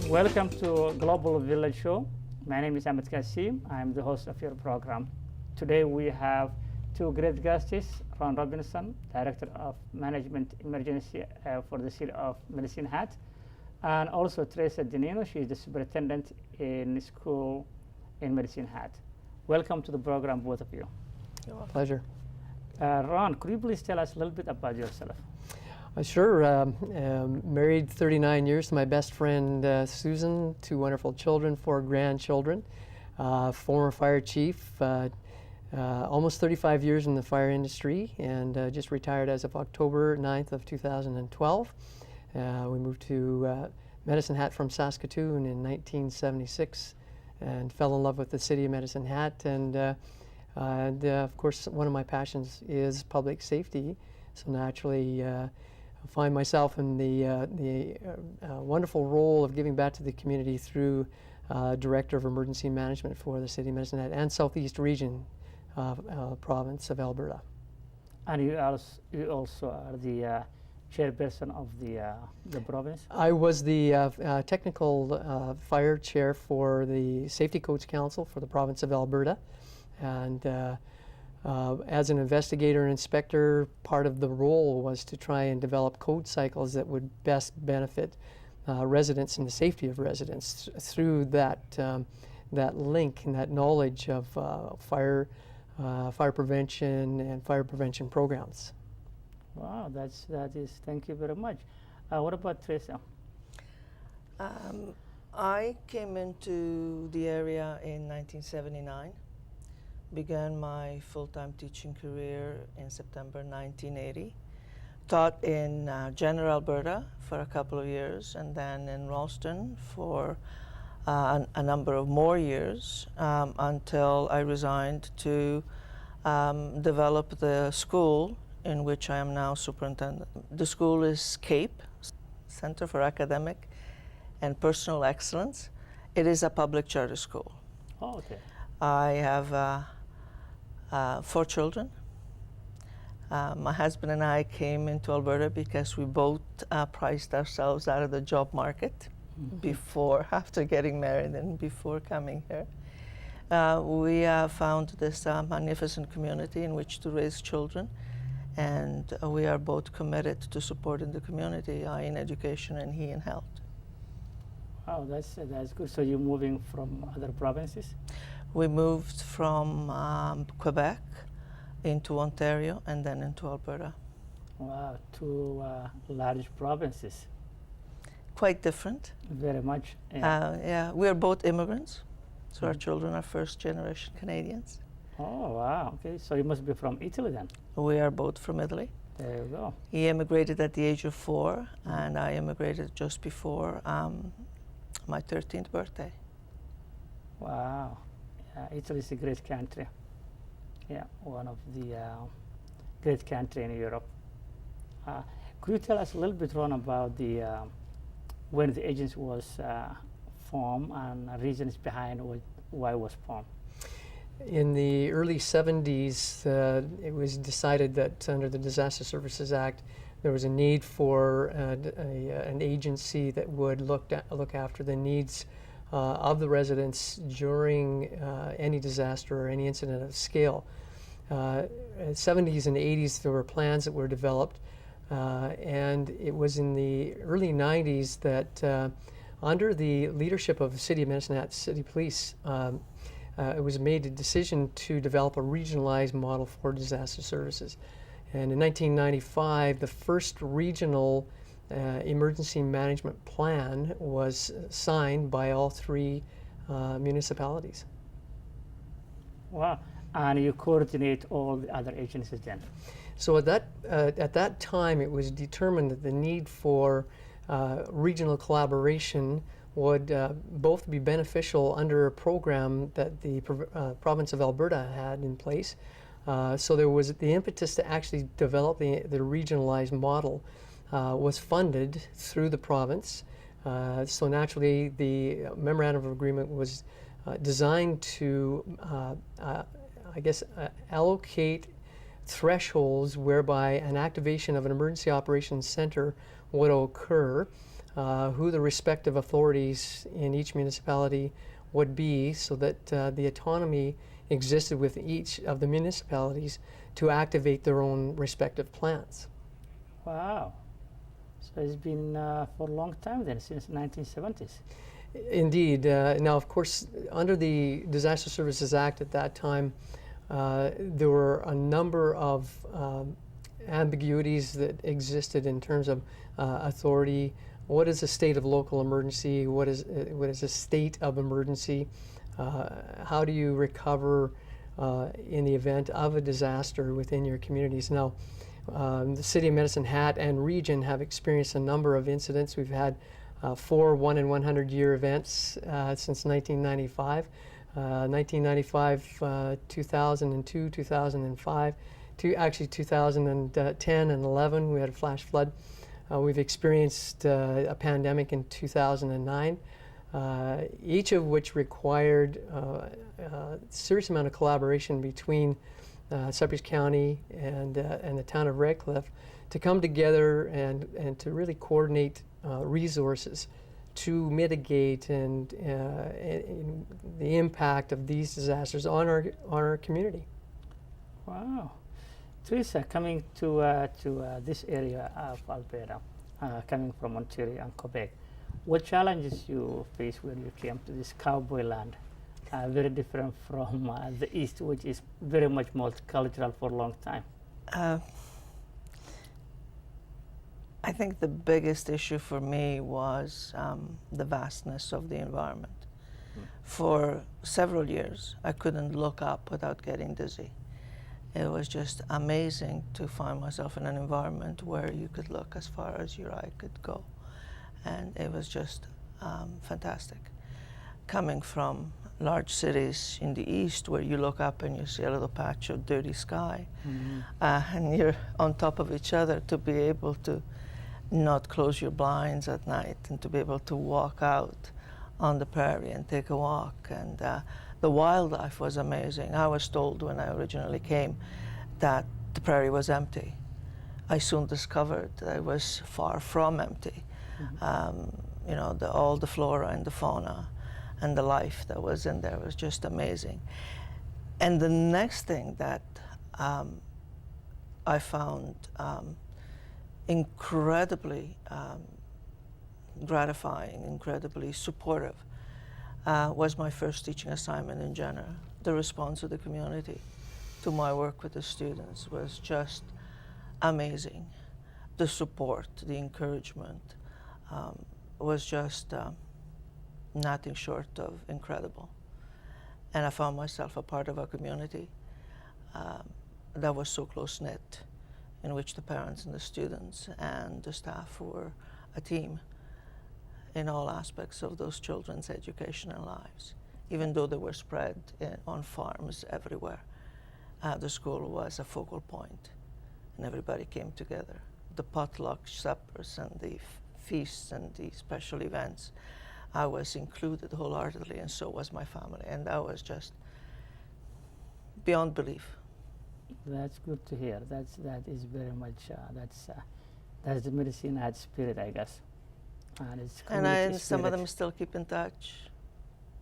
Welcome to Global Village Show. My name is Ahmed Kassim. I'm the host of your program. Today we have two great guests, Ron Robinson, Director of Management Emergency for the City of Medicine Hat, and also Teresa Dinino. She is the superintendent in school in Medicine Hat. Welcome to the program, both of you. Pleasure. Ron, could you please tell us a little bit about yourself? Sure. Married 39 years to my best friend Susan, two wonderful children, 4 grandchildren. Former fire chief, almost 35 years in the fire industry, and just retired as of October 9th of 2012. We moved to Medicine Hat from Saskatoon in 1976 and fell in love with the city of Medicine Hat. And of course, one of my passions is public safety. So naturally, I find myself in the wonderful role of giving back to the community through Director of Emergency Management for the City of Medicine Hat and Southeast Region province of Alberta. And you also are the chairperson of the province? I was the technical fire chair for the Safety Codes Council for the province of Alberta. And as an investigator and inspector, part of the role was to try and develop code cycles that would best benefit residents and the safety of residents through that link and that knowledge of fire prevention and fire prevention programs. Wow, that is. Thank you very much. What about Teresa? I came into the area in 1979. Began my full-time teaching career in September 1980. Taught in General Alberta for a couple of years, and then in Ralston for a number of more years until I resigned to develop the school in which I am now superintendent. The school is CAPE, Center for Academic and Personal Excellence. It is a public charter school. Oh, okay. I have 4 children. My husband and I came into Alberta because we both priced ourselves out of the job market after getting married and before coming here. We found this magnificent community in which to raise children, and we are both committed to supporting the community, I in education and he in health. Wow, that's good. So you're moving from other provinces? We moved from Quebec into Ontario and then into Alberta. Wow, 2 large provinces. Quite different. Very much. Yeah, we are both immigrants, so our children are first-generation Canadians. Oh, wow. Okay, so you must be from Italy then. We are both from Italy. There you go. He immigrated at the age of 4, and I immigrated just before my 13th birthday. Wow. Italy is a great country. Yeah, one of the great country in Europe. Could you tell us a little bit, Ron, about when the agency was formed and reasons behind why it was formed? In the early 70s, it was decided that under the Disaster Services Act, there was a need for an agency that would look after the needs of the residents during any disaster or any incident of scale. In the 70s and 80s, there were plans that were developed, and it was in the early 90s that under the leadership of the City of Medicine Hat City Police, it was made a decision to develop a regionalized model for disaster services. And in 1995, the first regional emergency management plan was signed by all 3 municipalities. Wow, and you coordinate all the other agencies then? So at that time, it was determined that the need for regional collaboration would both be beneficial under a program that the province of Alberta had in place. So there was the impetus to actually develop the regionalized model was funded through the province. So naturally, the memorandum of agreement was designed to, allocate thresholds whereby an activation of an emergency operations center would occur who the respective authorities in each municipality would be, so that the autonomy existed with each of the municipalities to activate their own respective plans. Wow. So it's been for a long time then, since 1970s. Indeed. Now, of course, under the Disaster Services Act at that time, there were a number of ambiguities that existed in terms of authority. What is a state of local emergency? What is a state of emergency? How do you recover in the event of a disaster within your communities? Now, the City of Medicine Hat and region have experienced a number of incidents. We've had 4 1-in-100-year events since 1995. 1995, 2002, 2005, actually 2010 and 11, we had a flash flood. We've experienced a pandemic in 2009, each of which required a serious amount of collaboration between Sudbury County and the town of Redcliffe to come together and to really coordinate resources to mitigate and the impact of these disasters on our community. Wow. Teresa, coming to this area of Alberta, coming from Ontario and Quebec, what challenges you faced when you came to this cowboy land? Very different from the East, which is very much multicultural for a long time. I think the biggest issue for me was the vastness of the environment. For several years, I couldn't look up without getting dizzy. It was just amazing to find myself in an environment where you could look as far as your eye could go. And it was just fantastic. Coming from large cities in the east where you look up and you see a little patch of dirty sky, and you're on top of each other, to be able to not close your blinds at night and to be able to walk out on the prairie and take a walk. And the wildlife was amazing. I was told when I originally came that the prairie was empty. I soon discovered that it was far from empty. You know, all the flora and the fauna and the life that was in there was just amazing. And the next thing that I found incredibly gratifying, incredibly supportive, was my first teaching assignment in Jenner. The response of the community to my work with the students was just amazing. The support, the encouragement was just nothing short of incredible. And I found myself a part of a community that was so close-knit, in which the parents and the students and the staff were a team in all aspects of those children's education and lives. Even though they were spread on farms everywhere, the school was a focal point, and everybody came together. The potluck suppers and the feasts and the special events, I was included wholeheartedly, and so was my family, and that was just beyond belief. That's good to hear. That is very much that's the Medicine Hat spirit, I guess. And it's community Some of spirit. them still keep in touch.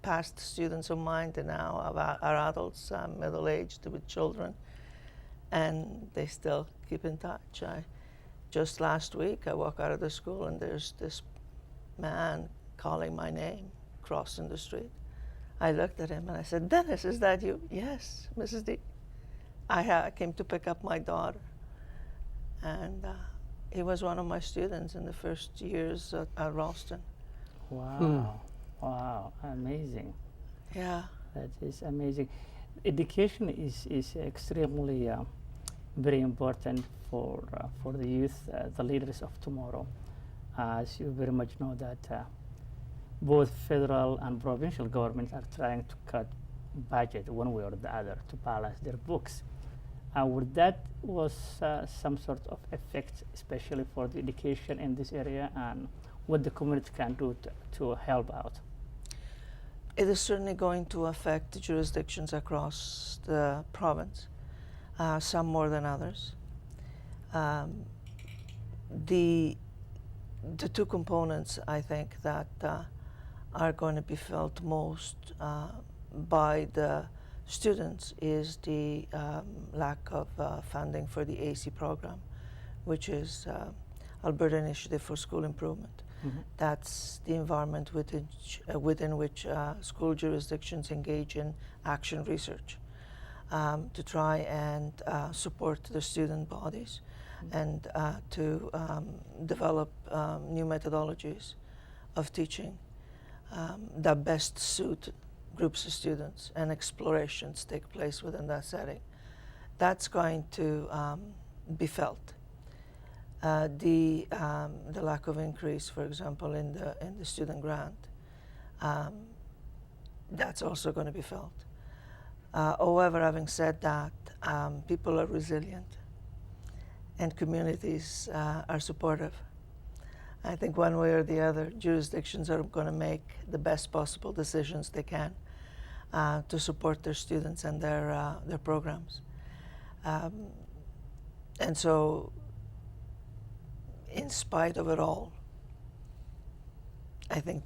Past students of mine, they now are adults, middle-aged with children, and they still keep in touch. Just last week, I walk out of the school and there's this man calling my name, crossing the street. I looked at him and I said, "Dennis, is that you?" "Yes, Mrs. D." I came to pick up my daughter, and he was one of my students in the first years at Ralston. Wow, wow, amazing. Yeah. That is amazing. Education is extremely very important for the youth, the leaders of tomorrow. As you very much know that both federal and provincial governments are trying to cut budget one way or the other to balance their books. Would that was some sort of effect, especially for the education in this area, and what the community can do to help out? It is certainly going to affect the jurisdictions across the province, some more than others. The the two components I think that are going to be felt most by the students is the lack of funding for the AC program, which is Alberta Initiative for School Improvement. Mhm. That's the environment within which school jurisdictions engage in action research to try and support the student bodies and to develop new methodologies of teaching that best suit groups of students, and explorations take place within that setting. That's going to be felt. The lack of increase, for example, in the student grant, that's also going to be felt. However, having said that, people are resilient, and communities are supportive. I think one way or the other, jurisdictions are going to make the best possible decisions they can to support their students and their programs. And so, in spite of it all, I think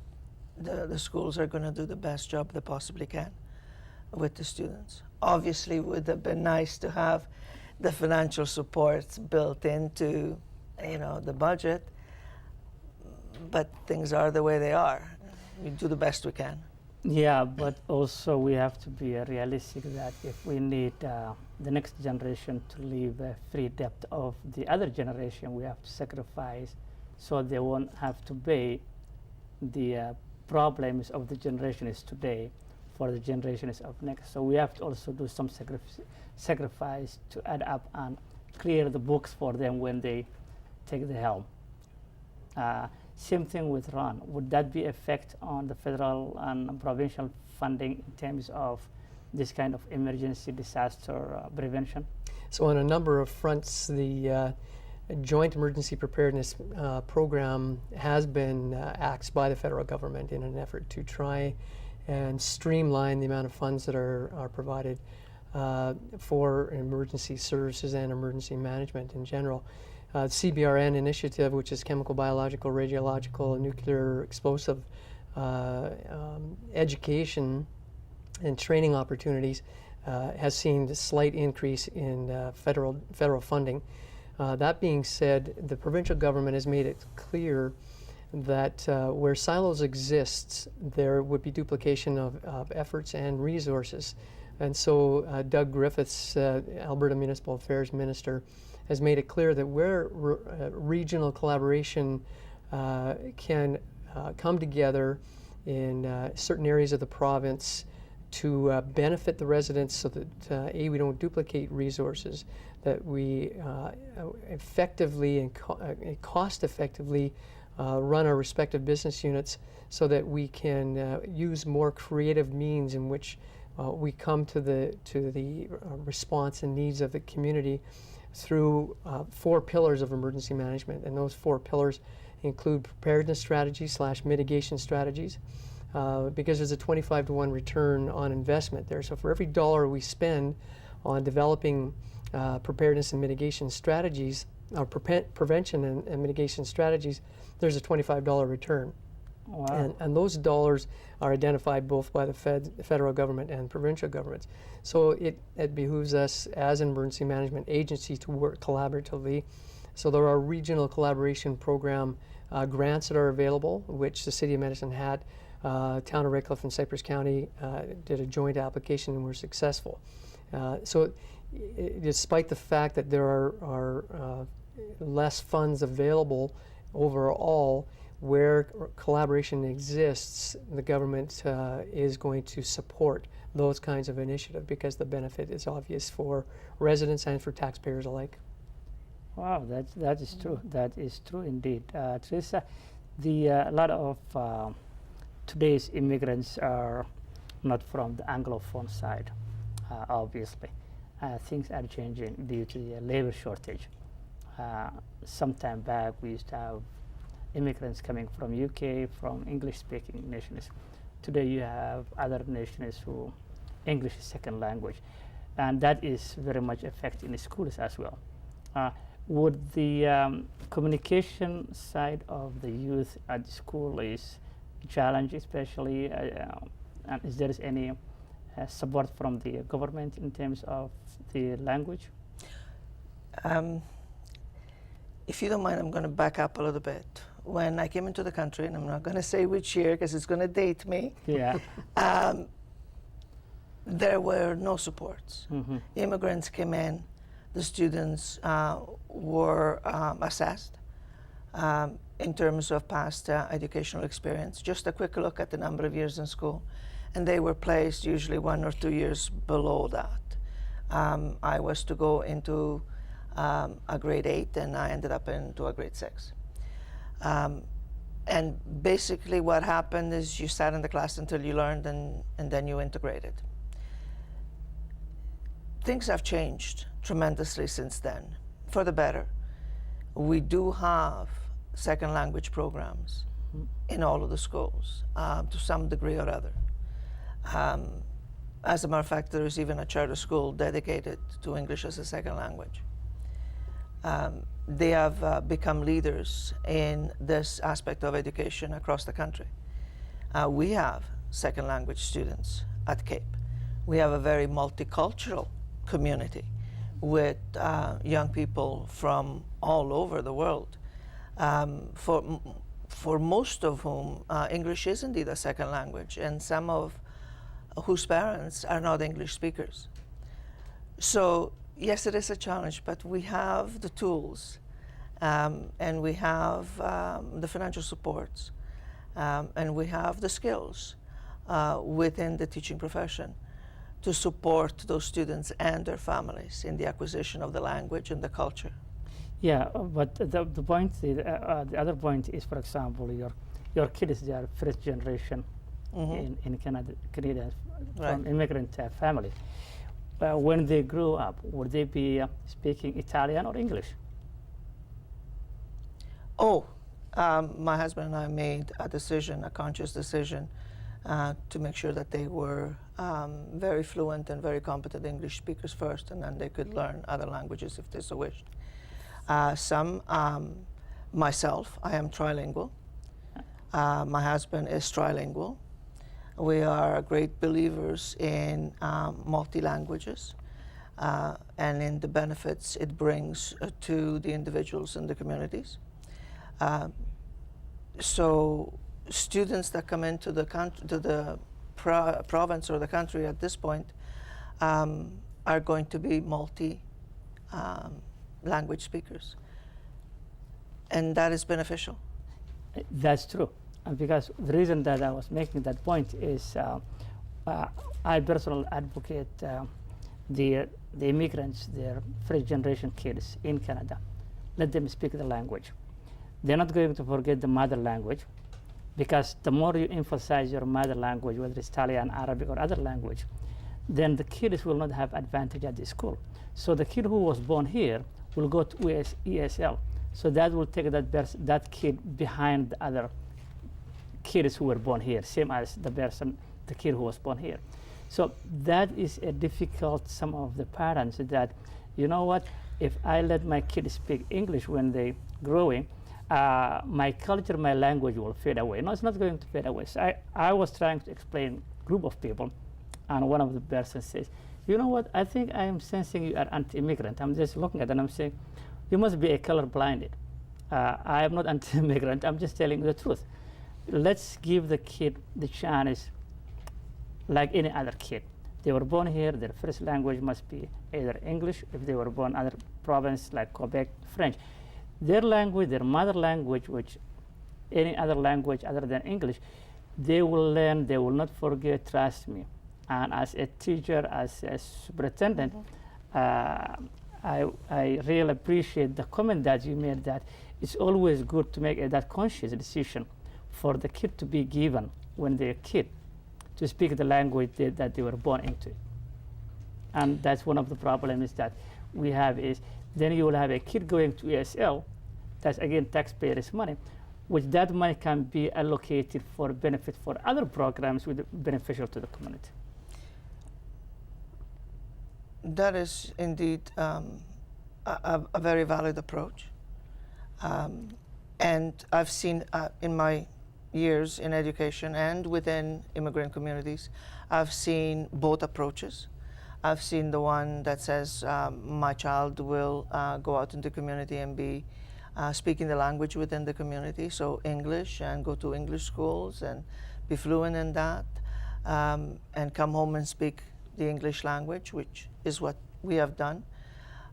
the schools are going to do the best job they possibly can with the students. Obviously, it would have been nice to have the financial supports built into, the budget, but things are the way they are. We do the best we can. Yeah, but also we have to be realistic that if we need the next generation to live a free depth of the other generation, we have to sacrifice so they won't have to pay the problems of the generations today for the generations of next. So we have to also do some sacrifice to add up and clear the books for them when they take the helm. Same thing with RUN. Would that be effect on the federal and provincial funding in terms of this kind of emergency disaster prevention? So on a number of fronts, the Joint Emergency Preparedness Program has been axed by the federal government in an effort to try and streamline the amount of funds that are provided for emergency services and emergency management in general. CBRN initiative, which is chemical, biological, radiological, and nuclear explosive education and training opportunities, has seen a slight increase in federal funding. That being said, the provincial government has made it clear that where silos exist, there would be duplication of efforts and resources. And so Doug Griffiths, Alberta Municipal Affairs Minister, has made it clear that where regional collaboration can come together in certain areas of the province to benefit the residents so that we don't duplicate resources, that we effectively and cost effectively run our respective business units so that we can use more creative means in which we come to the response and needs of the community through 4 pillars of emergency management. And those 4 pillars include preparedness strategies / mitigation strategies, because there's a 25-to-1 return on investment there. So for every dollar we spend on developing preparedness and mitigation strategies, prevention and mitigation strategies, there's a $25 return. Wow. And those dollars are identified both by the federal government and provincial governments. So it behooves us as an emergency management agency to work collaboratively. So there are regional collaboration program grants that are available, which the City of Medicine Hat, Town of Redcliffe and Cypress County did a joint application and were successful. So despite the fact that there are less funds available overall, where collaboration exists, the government is going to support those kinds of initiatives because the benefit is obvious for residents and for taxpayers alike. Wow, that is true. That is true indeed. Teresa, a lot of today's immigrants are not from the Anglophone side, obviously. Things are changing due to the labor shortage. Some time back, we used to have immigrants coming from UK, from English-speaking nations. Today you have other nations who English is second language, and that is very much affecting the schools as well. would the communication side of the youth at the school is a challenge, especially, and is there any support from the government in terms of the language? If you don't mind, I'm going to back up a little bit. When I came into the country, and I'm not going to say which year because it's going to date me, Yeah. there were no supports. Mm-hmm. Immigrants came in, the students were assessed in terms of past educational experience. Just a quick look at the number of years in school, and they were placed usually 1 or 2 years below that. I was to go into a grade 8, and I ended up into a grade 6. And basically what happened is you sat in the class until you learned, and then you integrated. Things have changed tremendously since then, for the better. We do have second language programs in all of the schools, to some degree or other. As a matter of fact, there is even a charter school dedicated to English as a second language. They have become leaders in this aspect of education across the country. We have second language students at Cape. We have a very multicultural community with young people from all over the world, for most of whom English is indeed a second language, and some of whose parents are not English speakers. So yes, it is a challenge, but we have the tools, and we have the financial supports, and we have the skills within the teaching profession to support those students and their families in the acquisition of the language and the culture. Yeah, but the point, the other point is, for example, your kids, they are first generation in Canada, Canadians from immigrant family. When they grow up, would they be speaking Italian or English? Oh, my husband and I made a decision, a conscious decision, to make sure that they were very fluent and very competent English speakers first, and then they could learn other languages if they so wished. Myself, I am trilingual. My husband is trilingual. We are great believers in multi-languages and in the benefits it brings to the individuals and the communities. So students that come into the province or the country at this point are going to be multi-language speakers, and that is beneficial. That's true. Because the reason that I was making that point is I personally advocate the immigrants, their first generation kids in Canada. Let them speak the language. They're not going to forget the mother language, because the more you emphasize your mother language, whether it's Italian, Arabic, or other language, then the kids will not have advantage at the school. So the kid who was born here will go to ESL. So that will take that kid behind the other kids who were born here, same as the kid who was born here. So that is a difficult, some of the parents that, you know what, if I let my kids speak English when they growing, my culture, my language will fade away. No, it's not going to fade away. So I was trying to explain group of people, and one of the persons says, you know what, I think I am sensing you are anti-immigrant. I'm just looking at it and I'm saying, you must be a color blinded. I am not anti-immigrant, I'm just telling you the truth. Let's give the kid the chance like any other kid. They were born here, their first language must be either English, if they were born other province like Quebec, French. Their language, their mother language, which any other language other than English, they will learn, they will not forget, trust me. And as a teacher, as a superintendent, I really appreciate the comment that you made, that it's always good to make that conscious decision for the kid to be given when they're a kid to speak the language that they were born into. And that's one of the problems that we have, is then you will have a kid going to ESL, that's again taxpayers' money, which that money can be allocated for benefit for other programs with beneficial to the community. That is indeed a very valid approach. And I've seen in my years in education and within immigrant communities, I've seen both approaches. I've seen the one that says my child will go out into the community and be speaking the language within the community, so English, and go to English schools and be fluent in that, and come home and speak the English language, which is what we have done.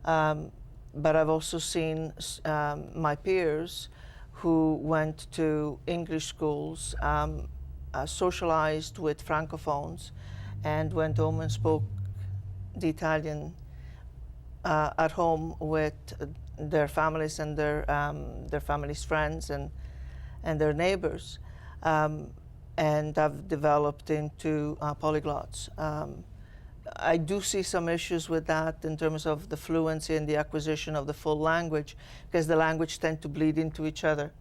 But I've also seen my peers who went to English schools, socialized with Francophones, and went home and spoke the Italian at home with their families and their families' friends and their neighbors, and have developed into polyglots. I do see some issues with that in terms of the fluency and the acquisition of the full language, because the language tend to bleed into each other.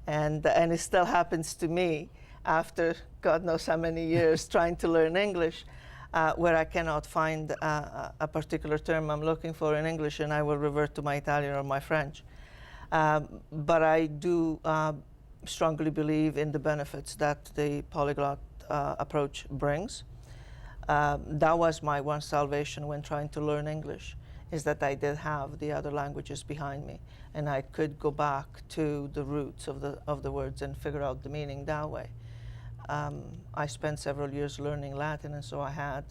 And it still happens to me after God knows how many years trying to learn English, where I cannot find a particular term I'm looking for in English, and I will revert to my Italian or my French. But I do strongly believe in the benefits that the polyglot approach brings. That was my one salvation when trying to learn English, is that I did have the other languages behind me, and I could go back to the roots of the words and figure out the meaning that way. I spent several years learning Latin, and so I had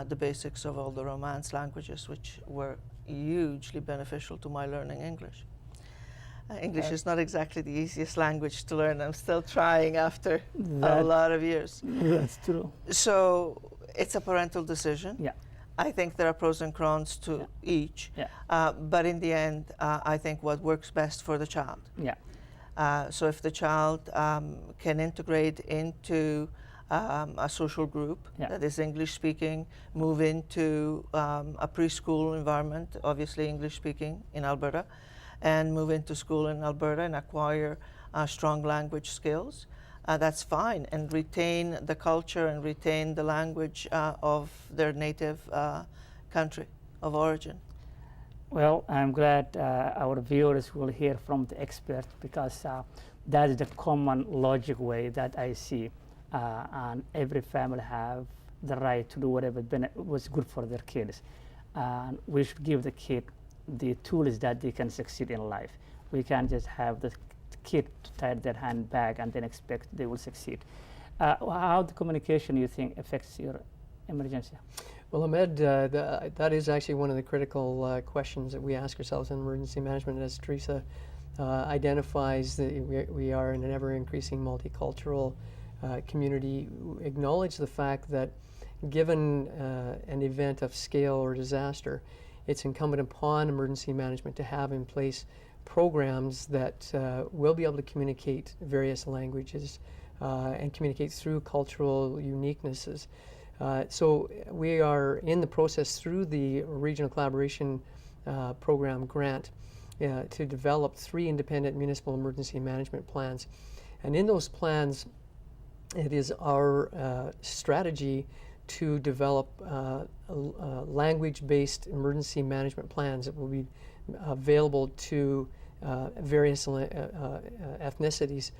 the basics of all the Romance languages, which were hugely beneficial to my learning English. English is not exactly the easiest language to learn. I'm still trying after a lot of years. That's true. So it's a parental decision. Yeah. I think there are pros and cons to each. Yeah. But in the end, I think what works best for the child. Yeah. So if the child can integrate into a social group that is English speaking, move into a preschool environment, obviously English speaking in Alberta, and move into school in Alberta and acquire strong language skills, that's fine, and retain the culture and retain the language of their native country of origin. Well, I'm glad our viewers will hear from the expert, because that is the common logic way that I see. And every family have the right to do whatever was good for their kids. And we should give the kid the tools that they can succeed in life. We can't just have the kid tie their hand back and then expect they will succeed. How the communication, you think, affects your emergency? Well, Ahmed, that is actually one of the critical questions that we ask ourselves in emergency management. As Teresa identifies, that we are in an ever-increasing multicultural community. Acknowledge the fact that given an event of scale or disaster, it's incumbent upon emergency management to have in place programs that will be able to communicate various languages and communicate through cultural uniquenesses. So we are in the process through the Regional Collaboration Program grant to develop 3 independent municipal emergency management plans. And in those plans, it is our strategy to develop language-based emergency management plans that will be available to various ethnicities.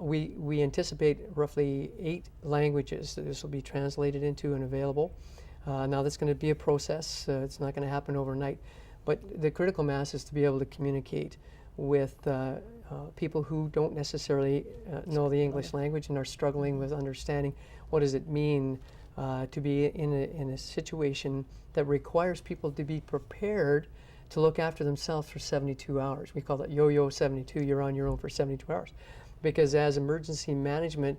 We anticipate roughly 8 languages that this will be translated into and available. Now that's going to be a process. It's not going to happen overnight. But the critical mass is to be able to communicate with people who don't necessarily know the English language and are struggling with understanding what does it mean to be in a situation that requires people to be prepared to look after themselves for 72 hours. We call that yo-yo 72, you're on your own for 72 hours. Because as emergency management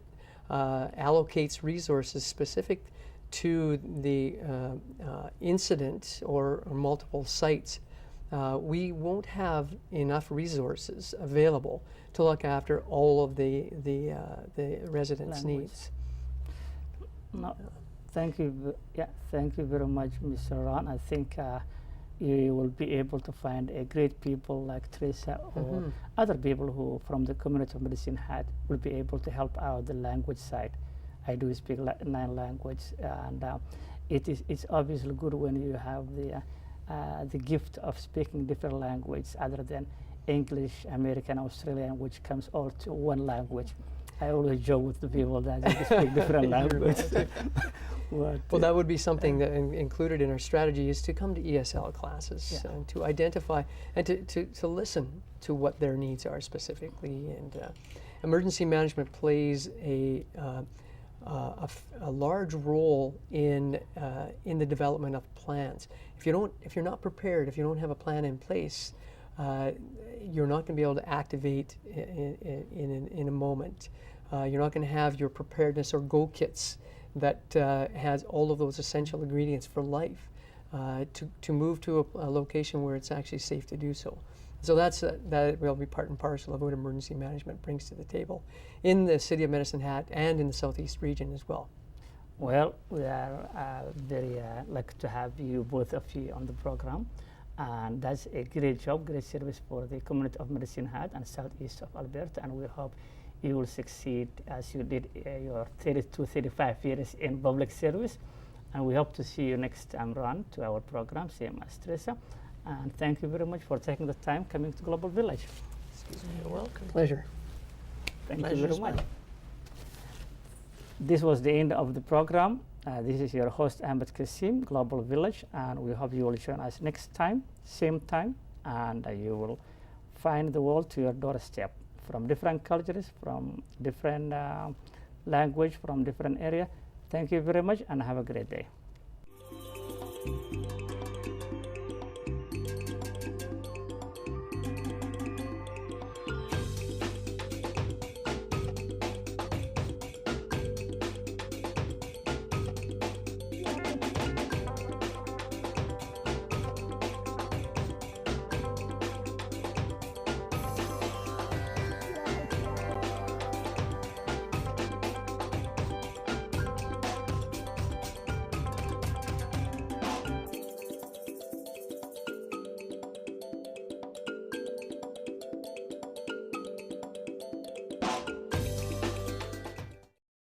allocates resources specific to the incident or multiple sites, we won't have enough resources available to look after all of the residents' needs. No, thank you. Thank you very much, Mr. Ron. I think you will be able to find a great people like Teresa or other people who from the community of medicine will be able to help out the language side. I do speak 9 languages, and it's obviously good when you have the the gift of speaking different languages other than English, American, Australian, which comes all to one language. I always joke with the people that they speak different languages. Well, that would be something that included in our strategy is to come to ESL classes and to identify and to listen to what their needs are specifically. And emergency management plays a large role in the development of plans. If you're not prepared, if you don't have a plan in place, you're not going to be able to activate in a moment. You're not going to have your preparedness or go kits that has all of those essential ingredients for life to move to a location where it's actually safe to do so. So that will be part and parcel of what emergency management brings to the table in the City of Medicine Hat and in the Southeast region as well. Well, we are very lucky to have you, both of you, on the program. And that's a great job, great service for the community of Medicine Hat and Southeast of Alberta. And we hope you will succeed as you did your 32, 35 years in public service. And we hope to see you next time around to our program, same as Teresa. And thank you very much for taking the time coming to Global Village. You're welcome. Pleasure. Thank you Pleasure very as much. well. This was the end of the program. This is your host, Ahmed Kassim, Global Village, and we hope you will join us next time, same time, and you will find the world to your doorstep from different cultures, from different language, from different area. Thank you very much, and have a great day.